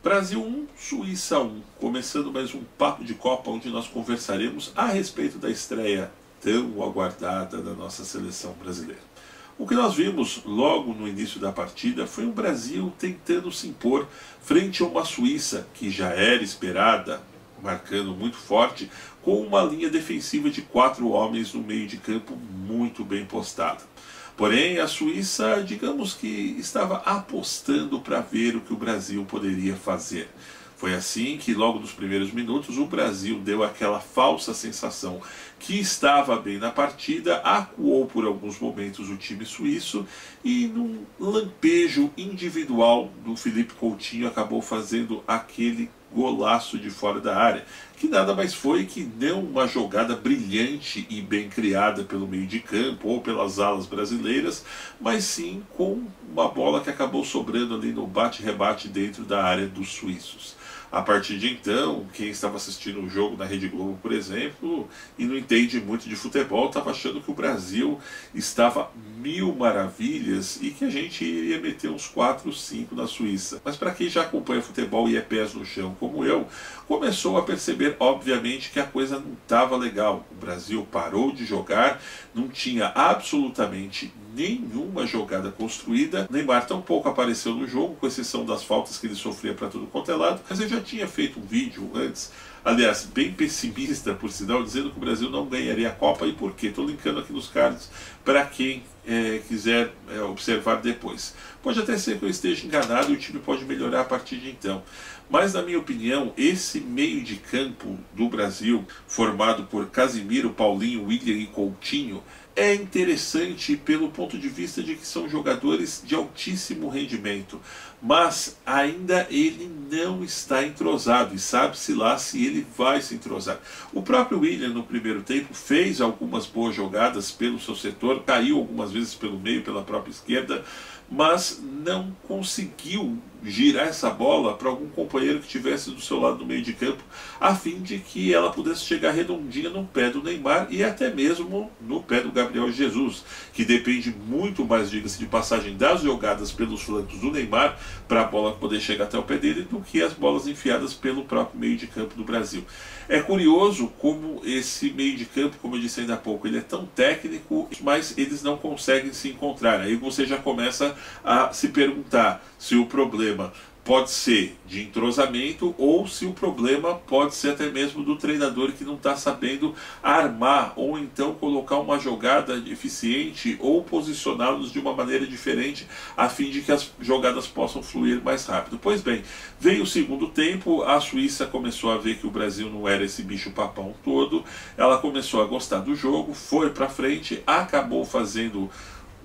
Brasil 1, Suíça 1, começando mais um Papo de Copa, onde nós conversaremos a respeito da estreia tão aguardada da nossa seleção brasileira. O que nós vimos logo no início da partida foi um Brasil tentando se impor frente a uma Suíça que já era esperada, marcando muito forte, com uma linha defensiva de 4 homens no meio de campo muito bem postada. Porém, a Suíça, digamos que estava apostando para ver o que o Brasil poderia fazer. Foi assim que, logo nos primeiros minutos, o Brasil deu aquela falsa sensação que estava bem na partida, acuou por alguns momentos o time suíço e, num lampejo individual do Philippe Coutinho, acabou fazendo aquele golaço de fora da área, que nada mais foi que não uma jogada brilhante e bem criada pelo meio de campo ou pelas alas brasileiras, mas sim com uma bola que acabou sobrando ali no bate-rebate dentro da área dos suíços. A partir de então, quem estava assistindo o jogo na Rede Globo, por exemplo, e não entende muito de futebol, estava achando que o Brasil estava mil maravilhas e que a gente iria meter uns 4, 5 na Suíça. Mas para quem já acompanha futebol e é pés no chão como eu, começou a perceber, obviamente, que a coisa não estava legal. O Brasil parou de jogar, não tinha absolutamente nenhuma jogada construída. Neymar tampouco apareceu no jogo, com exceção das faltas que ele sofria para tudo quanto é lado. Mas eu já tinha feito um vídeo antes, aliás, bem pessimista por sinal, dizendo que o Brasil não ganharia a Copa. E por quê? Estou linkando aqui nos cards para quem quiser observar depois. Pode até ser que eu esteja enganado e o time pode melhorar a partir de então. Mas, na minha opinião, esse meio de campo do Brasil, formado por Casemiro, Paulinho, William e Coutinho, é interessante pelo ponto de vista de que são jogadores de altíssimo rendimento, mas ainda ele não está entrosado e sabe-se lá se ele vai se entrosar. O próprio William no primeiro tempo fez algumas boas jogadas pelo seu setor, caiu algumas vezes pelo meio, pela própria esquerda, mas não conseguiu girar essa bola para algum companheiro que estivesse do seu lado no meio de campo, a fim de que ela pudesse chegar redondinha no pé do Neymar e até mesmo no pé do Gabriel Jesus, que depende muito mais, diga-se de passagem, das jogadas pelos flancos do Neymar para a bola poder chegar até o pé dele do que as bolas enfiadas pelo próprio meio de campo do Brasil. É curioso como esse meio de campo, como eu disse ainda há pouco, ele é tão técnico, mas eles não conseguem se encontrar. Aí você já começa a se perguntar se o problema pode ser de entrosamento ou se o problema pode ser até mesmo do treinador que não está sabendo armar ou então colocar uma jogada eficiente ou posicioná-los de uma maneira diferente a fim de que as jogadas possam fluir mais rápido. Pois bem, veio o segundo tempo, a Suíça começou a ver que o Brasil não era esse bicho papão todo, ela começou a gostar do jogo, foi para frente, acabou fazendo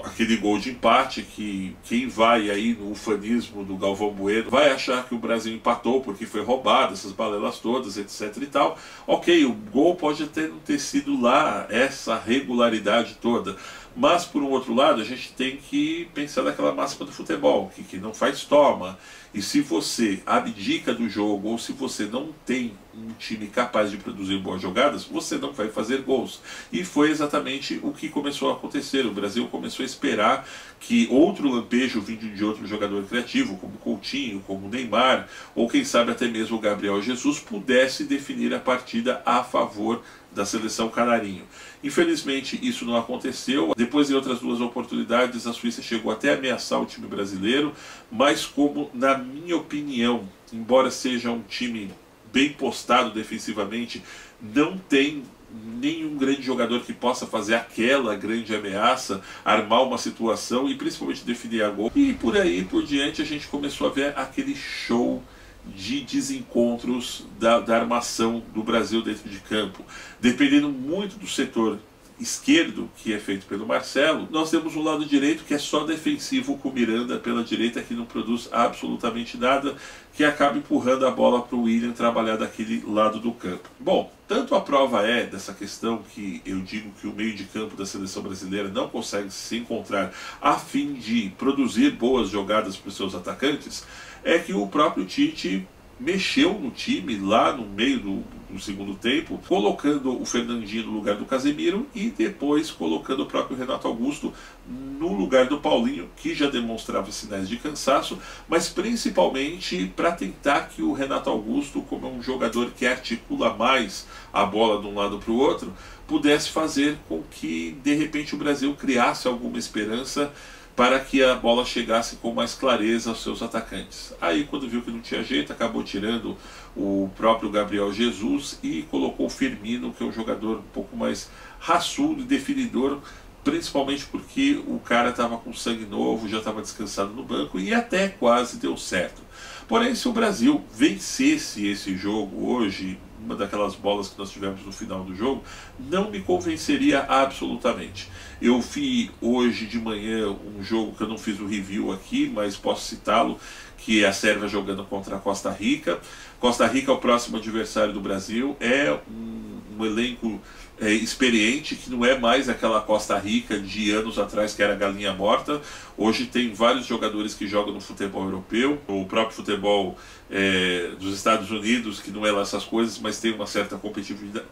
aquele gol de empate que quem vai aí no ufanismo do Galvão Bueno vai achar que o Brasil empatou porque foi roubado, essas balelas todas, etc e tal. Ok, o gol pode até não ter sido lá essa regularidade toda, mas por um outro lado a gente tem que pensar naquela máxima do futebol, que não faz toma. E se você abdica do jogo ou se você não tem um time capaz de produzir boas jogadas, você não vai fazer gols. E foi exatamente o que começou a acontecer. O Brasil começou a esperar que outro lampejo vindo de outro jogador criativo, como Coutinho, como Neymar, ou quem sabe até mesmo o Gabriel Jesus, pudesse definir a partida a favor da seleção canarinho. Infelizmente isso não aconteceu. Depois, em outras 2 oportunidades, a Suíça chegou até a ameaçar o time brasileiro, mas como, na minha opinião, embora seja um time bem postado defensivamente, não tem nenhum grande jogador que possa fazer aquela grande ameaça, armar uma situação e principalmente definir a gol. E por aí por diante a gente começou a ver aquele show de desencontros da armação do Brasil dentro de campo. Dependendo muito do setor esquerdo, que é feito pelo Marcelo, nós temos um lado direito que é só defensivo, com Miranda pela direita, que não produz absolutamente nada, que acaba empurrando a bola para o William trabalhar daquele lado do campo. Bom, tanto a prova é dessa questão que eu digo que o meio de campo da seleção brasileira não consegue se encontrar a fim de produzir boas jogadas para os seus atacantes, é que o próprio Tite mexeu no time lá no meio do segundo tempo, colocando o Fernandinho no lugar do Casemiro e depois colocando o próprio Renato Augusto no lugar do Paulinho, que já demonstrava sinais de cansaço, mas principalmente para tentar que o Renato Augusto, como é um jogador que articula mais a bola de um lado para o outro, pudesse fazer com que de repente o Brasil criasse alguma esperança para que a bola chegasse com mais clareza aos seus atacantes. Aí, quando viu que não tinha jeito, acabou tirando o próprio Gabriel Jesus e colocou o Firmino, que é um jogador um pouco mais raçudo e definidor, principalmente porque o cara estava com sangue novo, já estava descansado no banco e até quase deu certo. Porém, se o Brasil vencesse esse jogo hoje, uma daquelas bolas que nós tivemos no final do jogo, não me convenceria absolutamente. Eu vi hoje de manhã um jogo que eu não fiz o review aqui, mas posso citá-lo, que é a Sérvia jogando contra a Costa Rica. Costa Rica é o próximo adversário do Brasil, é um elenco experiente, que não é mais aquela Costa Rica de anos atrás que era galinha morta. Hoje tem vários jogadores que jogam no futebol europeu, o próprio futebol dos Estados Unidos, que não é lá essas coisas, mas tem uma certa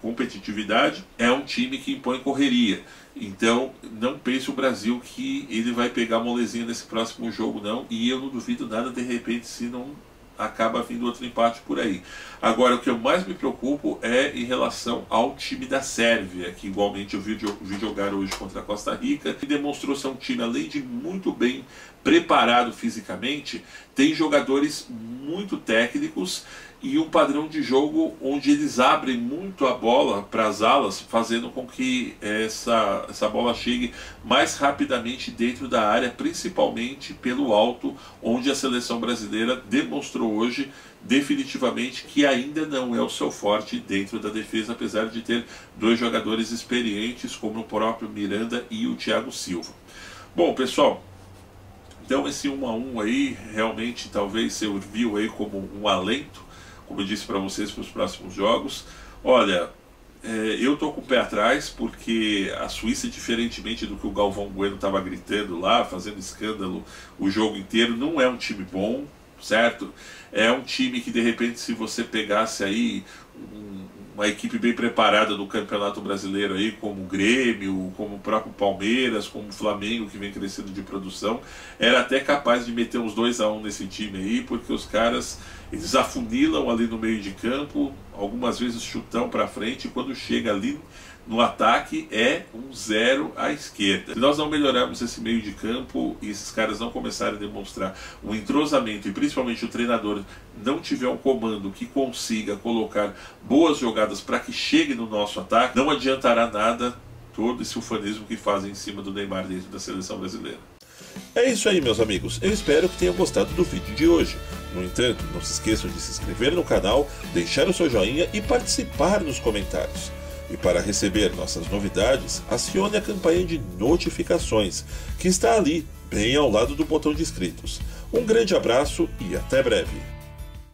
competitividade. É um time que impõe correria. Então não pense o Brasil que ele vai pegar molezinha nesse próximo jogo, não, e eu não duvido nada de repente se não acaba vindo outro empate por aí. Agora, o que eu mais me preocupo é em relação ao time da Sérvia, que igualmente eu vi jogar hoje contra a Costa Rica, e demonstrou ser um time, além de muito bem preparado fisicamente, tem jogadores muito técnicos e um padrão de jogo onde eles abrem muito a bola para as alas, fazendo com que essa bola chegue mais rapidamente dentro da área, principalmente pelo alto, onde a seleção brasileira demonstrou hoje definitivamente que ainda não é o seu forte dentro da defesa, apesar de ter dois jogadores experientes como o próprio Miranda e o Thiago Silva. Bom, pessoal, então esse 1-1 aí realmente talvez serviu aí como um alento, como eu disse para vocês, para os próximos jogos. Olha, eu estou com o pé atrás, porque a Suíça, diferentemente do que o Galvão Bueno estava gritando lá, fazendo escândalo o jogo inteiro, não é um time bom, certo? É um time que de repente, se você pegasse aí uma equipe bem preparada do Campeonato Brasileiro aí, como o Grêmio, como o próprio Palmeiras, como o Flamengo, que vem crescendo de produção, era até capaz de meter uns 2-1 nesse time aí, porque os caras, eles afunilam ali no meio de campo, algumas vezes chutão para frente, e quando chega ali no ataque é um 0 à esquerda. Se nós não melhorarmos esse meio de campo e esses caras não começarem a demonstrar um entrosamento, e principalmente o treinador não tiver um comando que consiga colocar boas jogadas para que chegue no nosso ataque, não adiantará nada todo esse ufanismo que fazem em cima do Neymar dentro da seleção brasileira. É isso aí, meus amigos, eu espero que tenham gostado do vídeo de hoje. No entanto, não se esqueçam de se inscrever no canal, deixar o seu joinha e participar nos comentários. E para receber nossas novidades, acione a campanha de notificações, que está ali, bem ao lado do botão de inscritos. Um grande abraço e até breve!